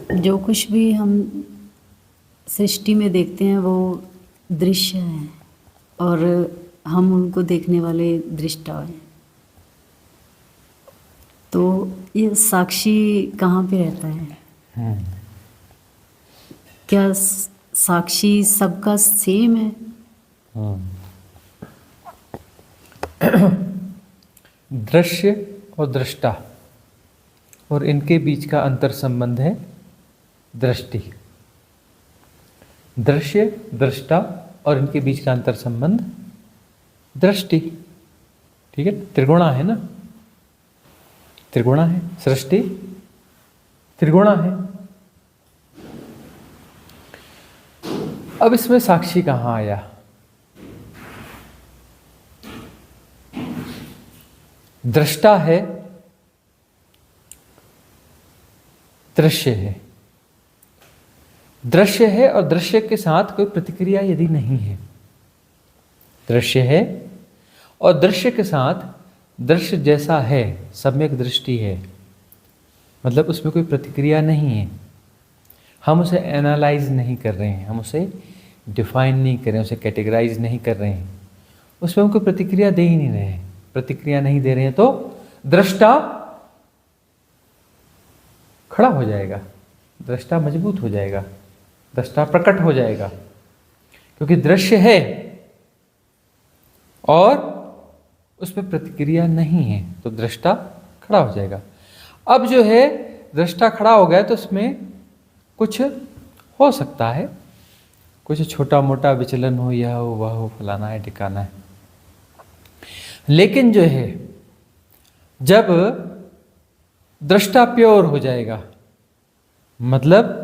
जो कुछ भी हम सृष्टि में देखते हैं वो दृश्य है और हम उनको देखने वाले दृष्टा हैं। तो ये साक्षी कहाँ पे रहता है? क्या साक्षी सबका सेम है? दृश्य और दृष्टा और इनके बीच का अंतर संबंध है दृष्टि। दृश्य, दृष्टा और इनके बीच का अंतर संबंध दृष्टि। ठीक है, त्रिगुणा है ना, त्रिगुणा है, सृष्टि त्रिगुणा है। अब इसमें साक्षी कहाँ आया? दृष्टा है, दृश्य है। दृश्य है और दृश्य के साथ कोई प्रतिक्रिया यदि नहीं है, दृश्य है और दृश्य के साथ दृश्य जैसा है, सम्यक दृष्टि है, मतलब उसमें कोई प्रतिक्रिया नहीं है, हम उसे एनालाइज नहीं कर रहे हैं, हम उसे डिफाइन नहीं कर रहे हैं, उसे कैटेगराइज नहीं कर रहे हैं, उसमें हम कोई प्रतिक्रिया दे ही नहीं रहे हैं। प्रतिक्रिया नहीं दे रहे हैं तो दृष्टा खड़ा हो जाएगा, दृष्टा मजबूत हो जाएगा, दृष्टा प्रकट हो जाएगा, क्योंकि दृश्य है और उसमें प्रतिक्रिया नहीं है तो दृष्टा खड़ा हो जाएगा। अब जो है दृष्टा खड़ा हो गया तो उसमें कुछ हो सकता है, कुछ छोटा मोटा विचलन हो, यह हो वह हो, फलाना है ठिकाना है, लेकिन जो है जब दृष्टा प्योर हो जाएगा, मतलब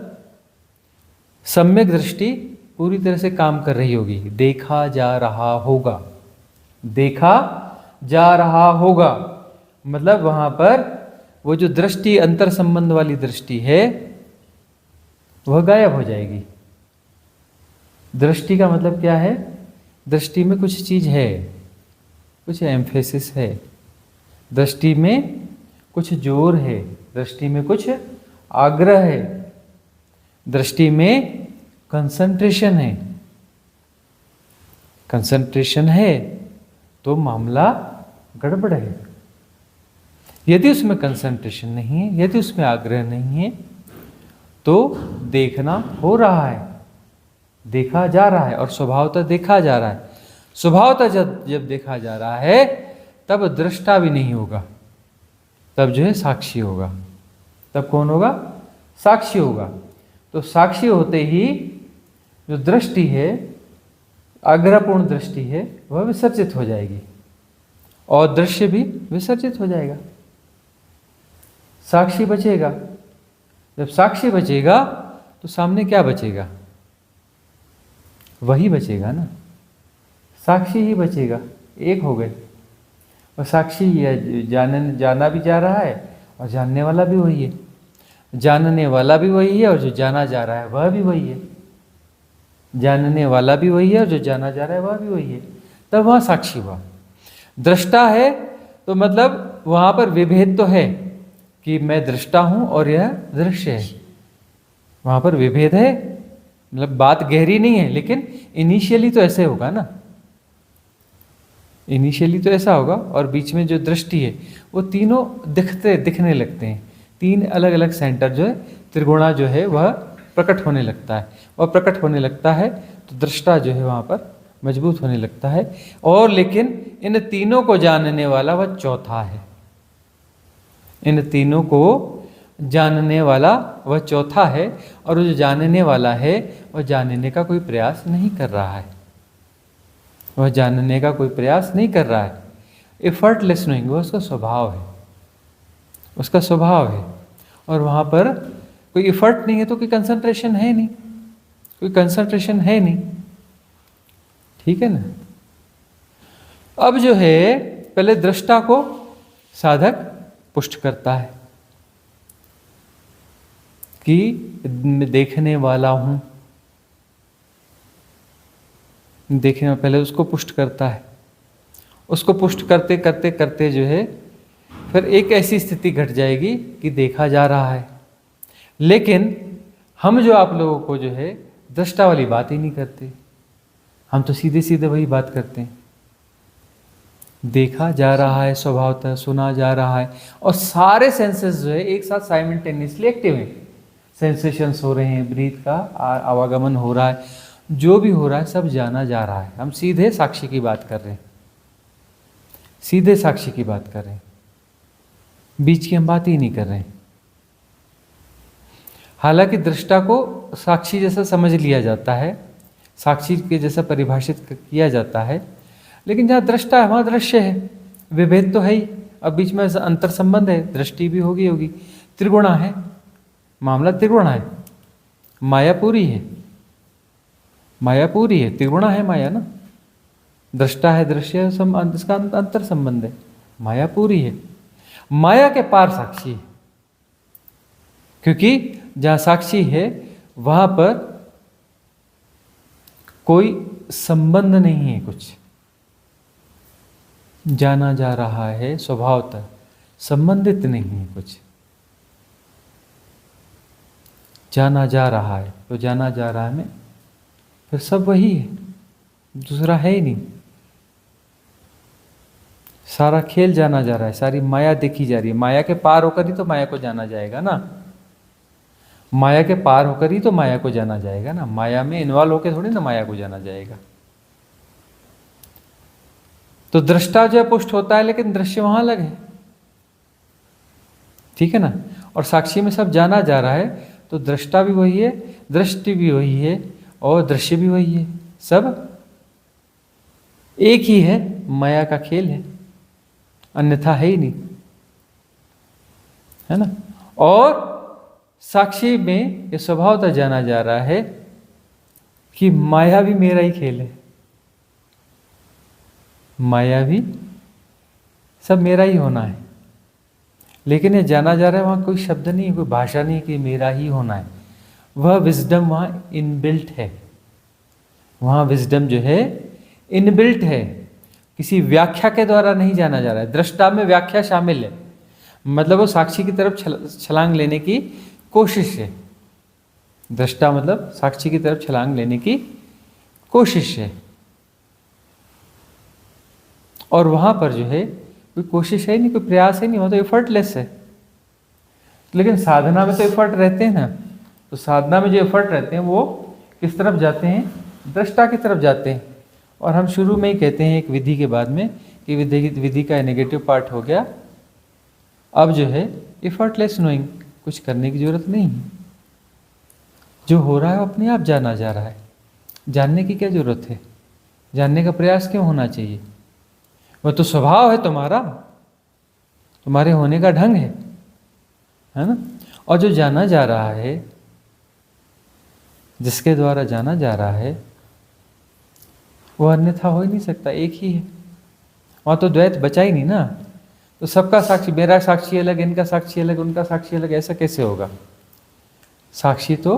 सम्यक दृष्टि पूरी तरह से काम कर रही होगी, देखा जा रहा होगा, देखा जा रहा होगा, मतलब वहां पर वो जो दृष्टि अंतर संबंध वाली दृष्टि है वह गायब हो जाएगी। दृष्टि का मतलब क्या है? दृष्टि में कुछ चीज है, कुछ एम्फेसिस है, दृष्टि में कुछ जोर है, दृष्टि में कुछ आग्रह है, दृष्टि में कंसंट्रेशन है। कंसंट्रेशन है तो मामला गड़बड़ है। यदि उसमें कंसंट्रेशन नहीं है, यदि उसमें आग्रह नहीं है तो देखना हो रहा है, देखा जा रहा है और स्वभावतः देखा जा रहा है। स्वभावतः जब देखा जा रहा है तब दृष्टा भी नहीं होगा, तब जो है साक्षी होगा। तब कौन होगा? साक्षी होगा। तो साक्षी होते ही जो दृष्टि है, आग्रहपूर्ण दृष्टि है, वह विसर्जित हो जाएगी और दृश्य भी विसर्जित हो जाएगा। साक्षी बचेगा। जब साक्षी बचेगा तो सामने क्या बचेगा? वही बचेगा ना, साक्षी ही बचेगा। एक हो गए और साक्षी जाना भी जा रहा है और जानने वाला भी वही है, जानने वाला भी वही है और जो जाना जा रहा है वह भी वही है, जानने वाला भी वही है और जो जाना जा रहा है वह भी वही है। तब वहाँ साक्षी हुआ। दृष्टा है तो मतलब वहाँ पर विभेद तो है कि मैं दृष्टा हूँ और यह दृश्य है, वहाँ पर विभेद है, मतलब बात गहरी नहीं है, लेकिन इनिशियली तो ऐसे होगा ना, इनिशियली तो ऐसा होगा। और बीच में जो दृष्टि है वो तीनों दिखने लगते हैं, तीन अलग अलग सेंटर जो है, त्रिगुणा जो है वह प्रकट होने लगता है, वह प्रकट होने लगता है तो दृष्टा जो है वहाँ पर मजबूत होने लगता है। और लेकिन इन तीनों को जानने वाला वह चौथा है, इन तीनों को जानने वाला वह चौथा है, और वो जो जानने वाला है वह जानने का कोई प्रयास नहीं कर रहा है, वह जानने का कोई प्रयास नहीं कर रहा है। एफर्टलेस नोइंग वह उसका स्वभाव है, उसका स्वभाव है। और वहाँ पर कोई एफर्ट नहीं है तो कोई कंसंट्रेशन है नहीं, कोई कंसंट्रेशन है नहीं। ठीक है ना। अब जो है पहले दृष्टा को साधक पुष्ट करता है कि देखने वाला हूं, देखने पहले उसको पुष्ट करता है। उसको पुष्ट करते करते करते जो है फिर एक ऐसी स्थिति घट जाएगी कि देखा जा रहा है, लेकिन हम जो आप लोगों को जो है दृष्टा वाली बात ही नहीं करते, हम तो सीधे सीधे वही बात करते हैं। देखा जा रहा है स्वभावतः, सुना जा रहा है, और सारे सेंसेस जो है एक साथ साइमल्टेनियसली एक्टिव हैं। सेंसेशंस हो रहे हैं, ब्रीथ का आवागमन हो रहा है, जो भी हो रहा है सब जाना जा रहा है। हम सीधे साक्षी की बात कर रहे हैं, सीधे साक्षी की बात कर रहे हैं, बीच की हम बात ही नहीं कर रहे हैं। हालांकि दृष्टा को साक्षी जैसा समझ लिया जाता है, साक्षी के जैसा परिभाषित किया जाता है, लेकिन जहाँ दृष्टा है वहाँ दृश्य है, विभेद तो है ही। अब बीच में अंतर संबंध है, दृष्टि भी होगी, त्रिगुणा है, मामला त्रिगुणा है, माया पूरी है, माया पूरी है, त्रिगुणा है माया ना, दृष्टा है, दृश्य है, इसका अंतर संबंध है, माया पूरी है। माया के पार साक्षी है, क्योंकि जहाँ साक्षी है वहाँ पर कोई संबंध नहीं है, कुछ जाना जा रहा है स्वभावतः, संबंधित नहीं है कुछ, जाना जा रहा है तो जाना जा रहा है में फिर सब वही है, दूसरा है ही नहीं। सारा खेल जाना जा रहा है, सारी माया देखी जा रही है, माया के पार होकर ही तो माया को जाना जाएगा ना, माया के पार होकर ही तो माया को जाना जाएगा ना, माया में इन्वॉल्व होकर थोड़ी ना माया को जाना जाएगा। तो दृष्टा जो है पुष्ट होता है, लेकिन दृश्य वहां अलग है, ठीक है ना। और साक्षी में सब जाना जा रहा है, तो दृष्टा भी वही है, दृष्टि भी वही है, और दृश्य भी वही है, सब एक ही है, माया का खेल है, अन्यथा है ही नहीं, है ना। और साक्षी में ये स्वभावतः जाना जा रहा है कि माया भी मेरा ही खेल है, माया भी सब मेरा ही होना है। लेकिन ये जाना जा रहा है, वहाँ कोई शब्द नहीं है, कोई भाषा नहीं कि मेरा ही होना है, वह विजडम वहाँ इनबिल्ट है, वहाँ विजडम जो है इनबिल्ट है, किसी व्याख्या के द्वारा नहीं जाना जा रहा है। दृष्टा में व्याख्या शामिल है, मतलब वो साक्षी की तरफ छलांग लेने की कोशिश है, दृष्टा मतलब साक्षी की तरफ छलांग लेने की कोशिश है। और वहाँ पर जो है कोई कोशिश है नहीं, कोई प्रयास है नहीं, वहाँ तो एफर्टलेस है। लेकिन साधना में तो एफर्ट रहते हैं ना, तो साधना में जो एफर्ट रहते हैं वो किस तरफ जाते हैं, दृष्टा की तरफ जाते हैं। और हम शुरू में ही कहते हैं एक विधि के बाद में कि विधि का नेगेटिव पार्ट हो गया, अब जो है एफर्टलेस नोइंग, कुछ करने की जरूरत नहीं है, जो हो रहा है वो अपने आप जाना जा रहा है, जानने की क्या जरूरत है, जानने का प्रयास क्यों होना चाहिए, वह तो स्वभाव है तुम्हारा, तुम्हारे होने का ढंग है ना। और जो जाना जा रहा है, जिसके द्वारा जाना जा रहा है, वह अन्यथा हो ही नहीं सकता, एक ही है, वहाँ तो द्वैत बचा ही नहीं ना। तो सबका साक्षी, मेरा साक्षी अलग, इनका साक्षी अलग, उनका साक्षी अलग, ऐसा कैसे होगा। साक्षी तो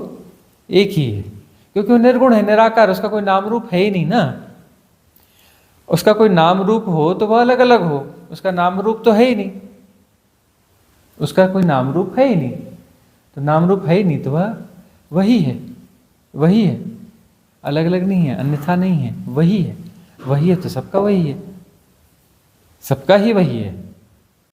एक ही है, क्योंकि वो निर्गुण है, निराकार, उसका कोई नाम रूप है ही नहीं ना। उसका कोई नाम रूप हो तो वह अलग अलग हो, उसका नाम रूप तो है ही नहीं, उसका कोई नाम रूप है ही नहीं, तो नाम रूप है ही नहीं तो वह वही है, वही है, अलग अलग नहीं है, अन्यथा नहीं है, वही है, वही है तो सबका वही है, सबका ही वही है।